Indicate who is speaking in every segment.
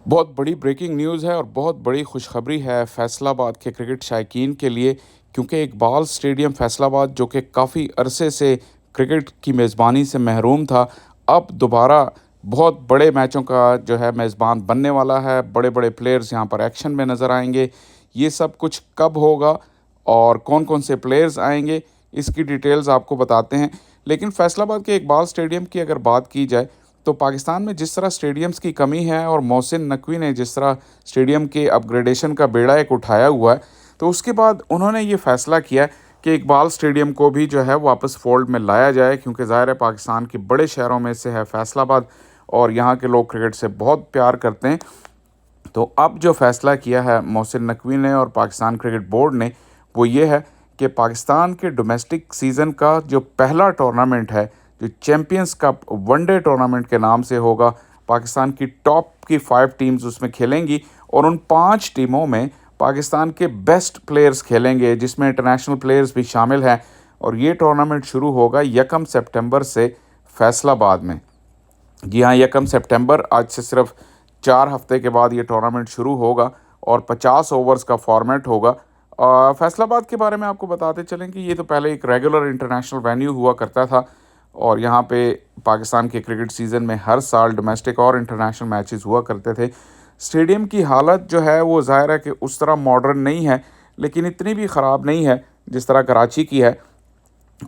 Speaker 1: बहुत बड़ी breaking news है और बहुत बड़ी खुशखबरी है फैसलाबाद के क्रिकेट शायकीन के लिए, क्योंकि इकबाल स्टेडियम फैसलाबाद जो कि काफ़ी अरसे से क्रिकेट की मेज़बानी से महरूम था, अब दोबारा बहुत बड़े मैचों का जो है मेज़बान बनने वाला है। बड़े बड़े प्लेयर्स यहाँ पर एक्शन में नज़र आएंगे। ये सब कुछ कब होगा और कौन कौन से प्लेयर्स आएंगे, इसकी डिटेल्स आपको बताते हैं। लेकिन फैसलाबाद के इकबाल स्टेडियम की अगर बात की जाए, तो पाकिस्तान में जिस तरह स्टेडियम्स की कमी है और मोहसिन नकवी ने जिस तरह स्टेडियम के अपग्रेडेशन का बेड़ा एक उठाया हुआ है, तो उसके बाद उन्होंने ये फ़ैसला किया कि इकबाल स्टेडियम को भी जो है वापस फ़ोल्ड में लाया जाए, क्योंकि ज़ाहिर है पाकिस्तान के बड़े शहरों में से है फैसलाबाद और यहाँ के लोग क्रिकेट से बहुत प्यार करते हैं। तो अब जो फ़ैसला किया है मोहसिन नकवी ने और पाकिस्तान क्रिकेट बोर्ड ने, वो ये है कि पाकिस्तान के डोमेस्टिक सीज़न का जो पहला टूर्नामेंट है, जो चैम्पियंस कप वनडे टूर्नामेंट के नाम से होगा, पाकिस्तान की टॉप की 5 टीम्स उसमें खेलेंगी और उन 5 टीमों में पाकिस्तान के बेस्ट प्लेयर्स खेलेंगे, जिसमें इंटरनेशनल प्लेयर्स भी शामिल हैं। और ये टूर्नामेंट शुरू होगा 1 सितंबर से फैसलाबाद में। जी हाँ, 1 सितंबर, आज से सिर्फ 4 हफ्ते के बाद ये टूर्नामेंट शुरू होगा और 50 ओवर्स का फॉर्मेट होगा। फैसलाबाद के बारे में आपको बताते चलें कि ये तो पहले एक रेगुलर इंटरनेशनल वेन्यू हुआ करता था और यहाँ पे पाकिस्तान के क्रिकेट सीज़न में हर साल डोमेस्टिक और इंटरनेशनल मैचेस हुआ करते थे। स्टेडियम की हालत जो है वो ज़ाहिर है कि उस तरह मॉडर्न नहीं है, लेकिन इतनी भी ख़राब नहीं है जिस तरह कराची की है।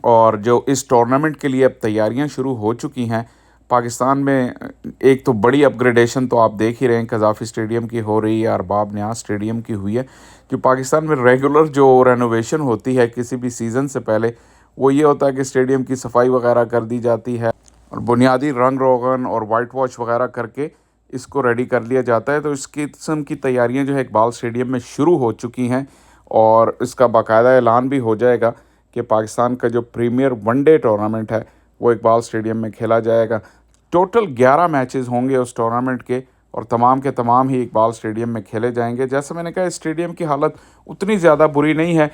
Speaker 1: और जो इस टूर्नामेंट के लिए अब तैयारियां शुरू हो चुकी हैं पाकिस्तान में, एक तो बड़ी अपग्रेडेशन तो आप देख ही रहे हैं, कज़ाफ़ी स्टेडियम की हो रही है, अरबाब न्याज स्टेडियम की हुई है। जो पाकिस्तान में रेगुलर जो रेनोवेशन होती है किसी भी सीज़न से पहले, वो ये होता है कि स्टेडियम की सफाई वगैरह कर दी जाती है और बुनियादी रंग रोगन और वाइट वॉश वगैरह करके इसको रेडी कर लिया जाता है। तो इस किस्म की तैयारियां जो है इकबाल स्टेडियम में शुरू हो चुकी हैं और इसका बाकायदा ऐलान भी हो जाएगा कि पाकिस्तान का जो प्रीमियर वनडे टूर्नामेंट है वो इकबाल स्टेडियम में खेला जाएगा। टोटल 11 मैचेस होंगे उस टूर्नामेंट के और तमाम के तमाम ही इकबाल स्टेडियम में खेले जाएंगे। जैसे मैंने कहा, इस स्टेडियम की हालत उतनी ज़्यादा बुरी नहीं है।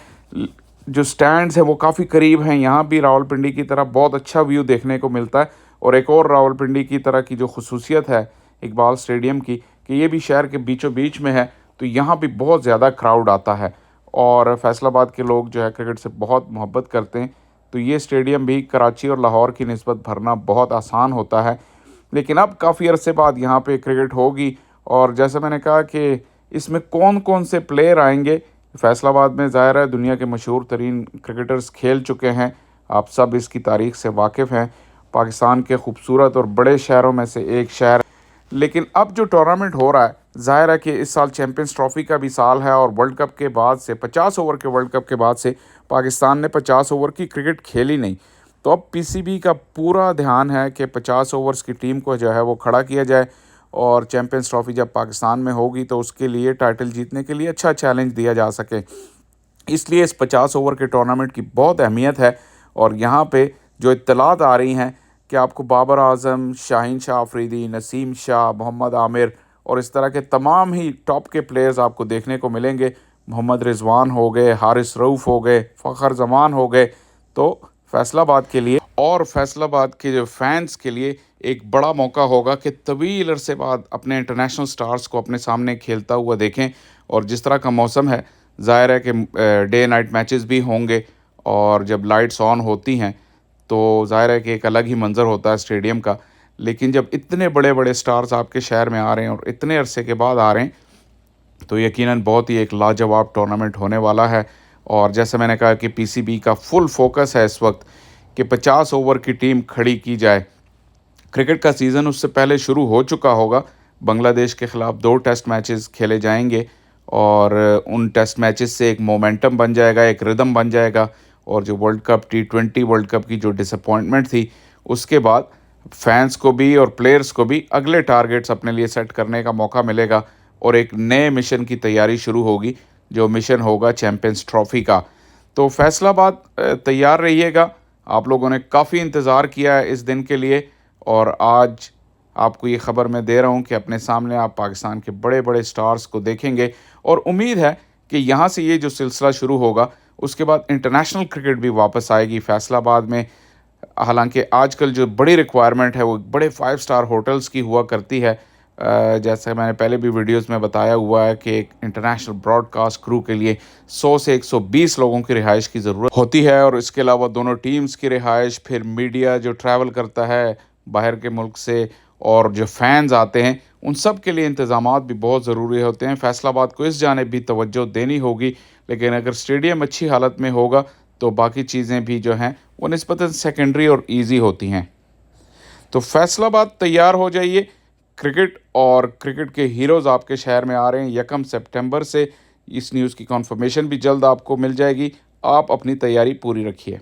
Speaker 1: जो स्टैंड्स हैं वो काफ़ी करीब हैं, यहाँ भी रावलपिंडी की तरह बहुत अच्छा व्यू देखने को मिलता है। और एक और रावलपिंडी की तरह की जो खसूसियत है इकबाल स्टेडियम की, कि ये भी शहर के बीचों बीच में है, तो यहाँ भी बहुत ज़्यादा क्राउड आता है और फैसलाबाद के लोग जो है क्रिकेट से बहुत मोहब्बत करते हैं। तो ये स्टेडियम भी कराची और लाहौर की निस्बत भरना बहुत आसान होता है। लेकिन अब काफ़ी अरसे बाद यहाँ पे क्रिकेट होगी और जैसे मैंने कहा कि इसमें कौन कौन से प्लेयर आएंगे, फैसलाबाद में ज़ाहिर है दुनिया के मशहूर तरीन क्रिकेटर्स खेल चुके हैं, आप सब इसकी तारीख से वाकिफ़ हैं। पाकिस्तान के खूबसूरत और बड़े शहरों में से एक शहर। लेकिन अब जो टूर्नामेंट हो रहा है, ज़ाहिर है कि इस साल चैम्पियंस ट्रॉफ़ी का भी साल है और वर्ल्ड कप के बाद से 50 ओवर के वर्ल्ड कप के बाद से पाकिस्तान ने 50 ओवर की क्रिकेट खेली नहीं। तो अब पीसीबी का पूरा ध्यान है कि 50 ओवर्स की टीम को जो है वो खड़ा किया जाए और चैम्पियंस ट्रॉफ़ी जब पाकिस्तान में होगी तो उसके लिए टाइटल जीतने के लिए अच्छा चैलेंज दिया जा सके। इसलिए इस 50 ओवर के टूर्नामेंट की बहुत अहमियत है। और यहाँ पे जो इत्तलात आ रही हैं कि आपको बाबर आज़म, शाहीन शाह अफरीदी, नसीम शाह, मोहम्मद आमिर और इस तरह के तमाम ही टॉप के प्लेयर्स आपको देखने को मिलेंगे। मोहम्मद रिजवान हो गए, हारिस रऊफ़ हो गए, फ़खर जमान हो गए। तो फैसलाबाद के लिए और फैसलाबाद के जो फैंस के लिए एक बड़ा मौका होगा कि तवील अरसे बाद अपने इंटरनेशनल स्टार्स को अपने सामने खेलता हुआ देखें। और जिस तरह का मौसम है, ज़ाहिर है कि डे नाइट मैचेस भी होंगे और जब लाइट्स ऑन होती हैं तो ज़ाहिर है कि एक अलग ही मंज़र होता है स्टेडियम का। लेकिन जब इतने बड़े बड़े स्टार्स आपके शहर में आ रहे हैं और इतने अरसे के बाद आ रहे हैं, तो यकीनन बहुत ही एक लाजवाब टूर्नामेंट होने वाला है। और जैसे मैंने कहा कि पीसीबी का फुल फोकस है इस वक्त कि 50 ओवर की टीम खड़ी की जाए। क्रिकेट का सीज़न उससे पहले शुरू हो चुका होगा। बांग्लादेश के ख़िलाफ़ 2 टेस्ट मैचेस खेले जाएंगे और उन टेस्ट मैचेस से एक मोमेंटम बन जाएगा, एक रिदम बन जाएगा। और जो world cup T20 world cup की जो डिसअपॉइंटमेंट थी, उसके बाद फैंस को भी और प्लेयर्स को भी अगले टारगेट्स अपने लिए सेट करने का मौका मिलेगा और एक नए मिशन की तैयारी शुरू होगी, जो मिशन होगा चैम्पियंस ट्रॉफ़ी का। तो फैसलाबाद तैयार रहिएगा। आप लोगों ने काफ़ी इंतज़ार किया है इस दिन के लिए और आज आपको ये ख़बर मैं दे रहा हूँ कि अपने सामने आप पाकिस्तान के बड़े बड़े स्टार्स को देखेंगे। और उम्मीद है कि यहाँ से ये जो सिलसिला शुरू होगा, उसके बाद इंटरनेशनल क्रिकेट भी वापस आएगी फैसलाबाद में। हालांकि आजकल जो बड़ी रिक्वायरमेंट है वो बड़े 5 स्टार होटल्स की हुआ करती है। जैसे मैंने पहले भी वीडियोस में बताया हुआ है कि एक इंटरनेशनल ब्रॉडकास्ट क्रू के लिए 100 से 120 लोगों की रिहाइश की ज़रूरत होती है, और इसके अलावा दोनों टीम्स की रिहाइश, फिर मीडिया जो ट्रैवल करता है बाहर के मुल्क से, और जो फैंस आते हैं, उन सब के लिए इंतज़ामात भी बहुत ज़रूरी होते हैं। फैसलाबाद को इस जानिब भी तवज्जो देनी होगी, लेकिन अगर स्टेडियम अच्छी हालत में होगा तो बाकी चीज़ें भी जो हैं वो निस्बतन सेकेंडरी और ईज़ी होती हैं। तो फैसलाबाद तैयार हो जाइए। क्रिकेट के हीरोज़ आपके शहर में आ रहे हैं 1 सितंबर से। इस न्यूज़ की कन्फर्मेशन भी जल्द आपको मिल जाएगी। आप अपनी तैयारी पूरी रखिए।